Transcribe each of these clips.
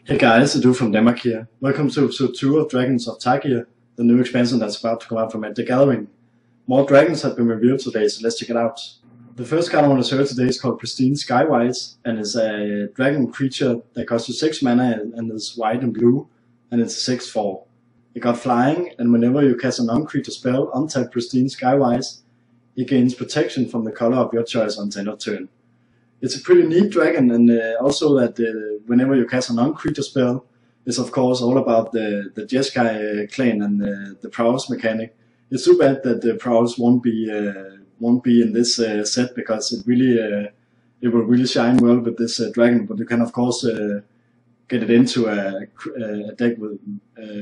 Hey guys, Edu from Denmark here. Welcome to episode 2 of Dragons of Tarkir, the new expansion that's about to come out from the Gathering. More dragons have been revealed today, so let's check it out. The first card I want to show today is called Pristine Sky and is a dragon creature that costs you 6 mana and is white and blue, and it's a 6/4. It got flying, and whenever you cast a non-creature spell, untap Pristine Sky it gains protection from the color of your choice until end of turn. It's a pretty neat dragon, and also that whenever you cast a non-creature spell, it's of course all about the Jeskai clan and the prowess mechanic. It's too bad that the prowess won't be in this set, because it will really shine well with this dragon. But you can of course get it into a deck with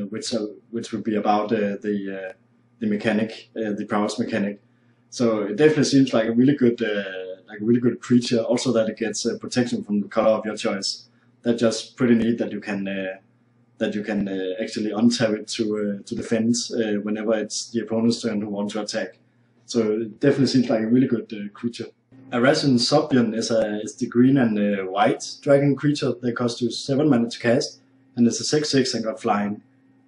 which would be about the mechanic, the prowess mechanic. So it definitely seems like a really good creature. Also that it gets protection from the color of your choice. That's just pretty neat that you can actually untap it to defend whenever it's the opponent's turn who want to attack. So it definitely seems like a really good creature. Arasin Subbion is the green and white dragon creature that costs you 7 mana to cast, and it's a 6/6 and got flying.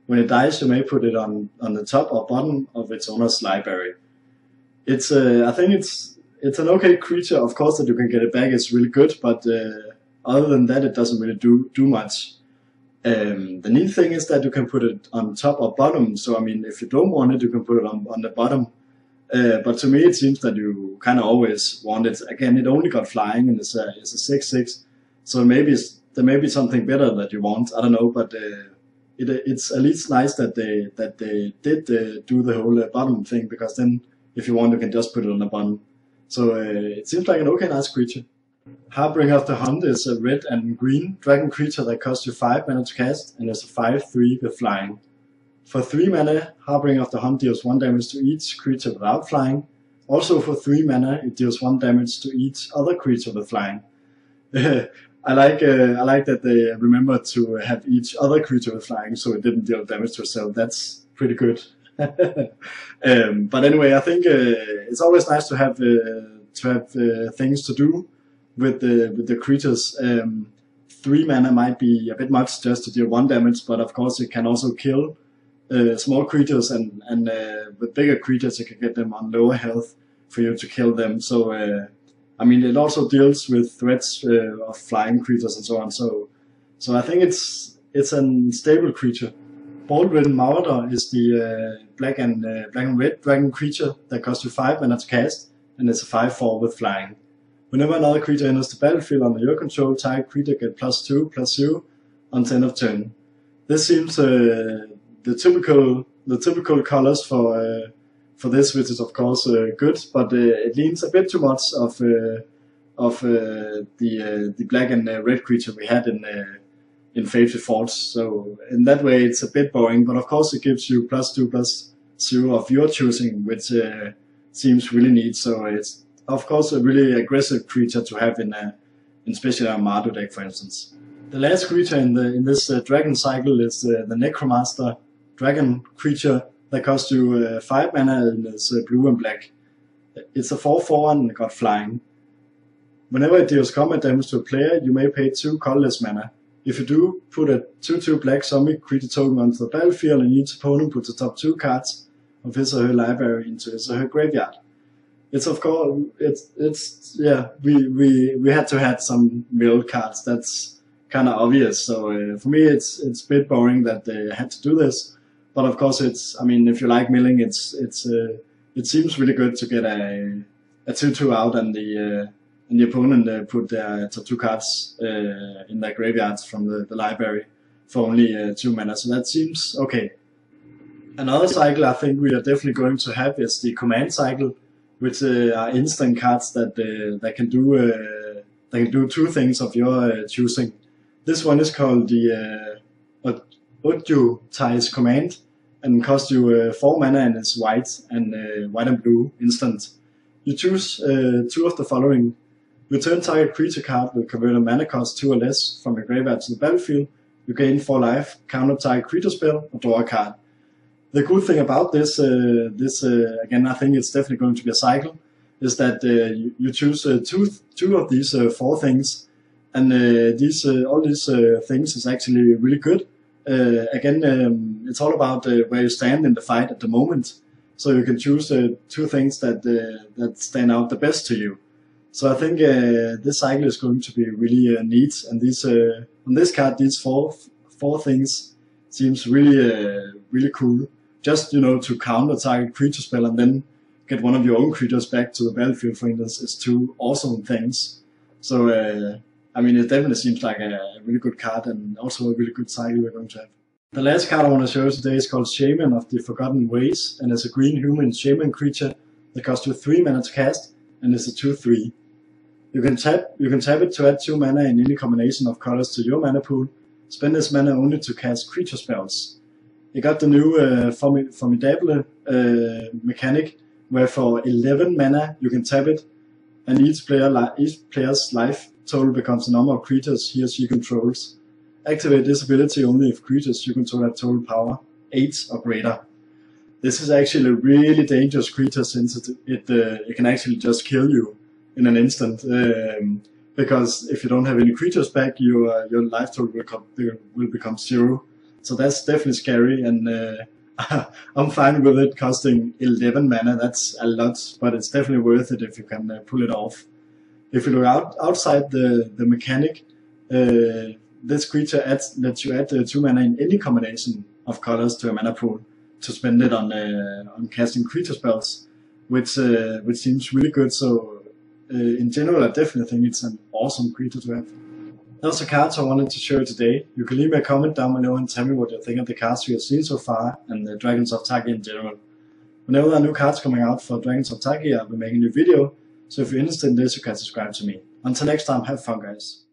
When it dies, you may put it on the top or bottom of its owner's library. It's I think it's an okay creature. Of course, that you can get it back is really good, but other than that, it doesn't really do much. The neat thing is that you can put it on top or bottom. So I mean, if you don't want it, you can put it on the bottom. But to me, it seems that you kind of always want it. Again, it only got flying, and it's a 6/6. So maybe there may be something better that you want. I don't know, but it's at least nice that they did do the whole bottom thing, because then if you want, you can just put it on the bottom. So it seems like an okay nice creature. Harbinger of the Hunt is a red and green dragon creature that costs you 5 mana to cast, and it's a 5/3 with flying. For 3 mana, Harbinger of the Hunt deals 1 damage to each creature without flying. Also for 3 mana, it deals 1 damage to each other creature with flying. I like that they remembered to have each other creature with flying, so it didn't deal damage to itself. That's pretty good. But anyway, I think it's always nice to have things to do with the creatures. 3 mana might be a bit much just to deal 1 damage, but of course it can also kill small creatures, and with bigger creatures you can get them on lower health for you to kill them. So I mean, it also deals with threats of flying creatures and so on. So I think it's a stable creature. Baldwin Mardon is the black and red dragon creature that costs you 5 mana to cast, and it's a 5/4 with flying. Whenever another creature enters the battlefield under your control, target creature get +2/+0 until end of turn. This seems the typical colors for this, which is of course good, but it leans a bit too much of the black and red creature we had in Fated Forge. So in that way it's a bit boring, but of course it gives you +2/+0 of your choosing, which seems really neat. So it's of course a really aggressive creature to have in especially a Mardu deck, for instance. The last creature in this dragon cycle is the Necromancer dragon creature that costs you 5 mana, and it's blue and black. It's a 4/4 and got flying. Whenever it deals combat damage to a player, you may pay 2 colorless mana. If you do, put a 2/2 black zombie creature token onto the battlefield, and each opponent puts the top 2 cards of his or her library into his or her graveyard. It's of course yeah, we had to have some mill cards. That's kind of obvious. So for me, it's a bit boring that they had to do this. But of course, I mean, if you like milling, it seems really good to get a 2/2 out, and the opponent put their top 2 cards in their graveyards from the library for only 2 mana, so that seems okay. Another cycle I think we are definitely going to have is the command cycle, which are instant cards that can do 2 things of your choosing. This one is called the Opium command, and costs you 4 mana, and it's white and blue instant. You choose 2 of the following. Return target creature card with converted mana cost 2 or less from your graveyard to the battlefield. You gain 4 life, counter target creature spell, or draw a card. The good thing about this, again, I think it's definitely going to be a cycle, is that you choose two of these 4 things, and all these things is actually really good. Again, it's all about where you stand in the fight at the moment, so you can choose 2 things that stand out the best to you. So I think this cycle is going to be really neat, and on this card, these four things seems really cool. Just to counter target creature spell and then get one of your own creatures back to the battlefield, for instance, is 2 awesome things. So I mean, it definitely seems like a really good card, and also a really good cycle we're going to have. The last card I want to show you today is called Shaman of the Forgotten Ways, and it's a green human shaman creature that costs you 3 mana to cast, and it's a 2/3. You can tap it to add 2 mana in any combination of colors to your mana pool. Spend this mana only to cast creature spells. You got the new formidable mechanic, where for 11 mana you can tap it, and each player's life total becomes the number of creatures he or she controls. Activate this ability only if creatures you control have total power 8 or greater. This is actually a really dangerous creature, since it can actually just kill you in an instant. Because if you don't have any creatures back, your life total will become 0. So that's definitely scary, and I'm fine with it costing 11 mana. That's a lot, but it's definitely worth it if you can pull it off. If you look outside the mechanic, this creature lets you add 2 mana in any combination of colors to a mana pool to spend it on casting creature spells, which seems really good. So in general, I definitely think it's an awesome creature to have. Those are cards I wanted to show you today. You can leave me a comment down below and tell me what you think of the cards we have seen so far, and the Dragons of Tarkir in general. Whenever there are new cards coming out for Dragons of Tarkir, I'll be making a new video, so if you're interested in this, you can subscribe to me. Until next time, have fun guys.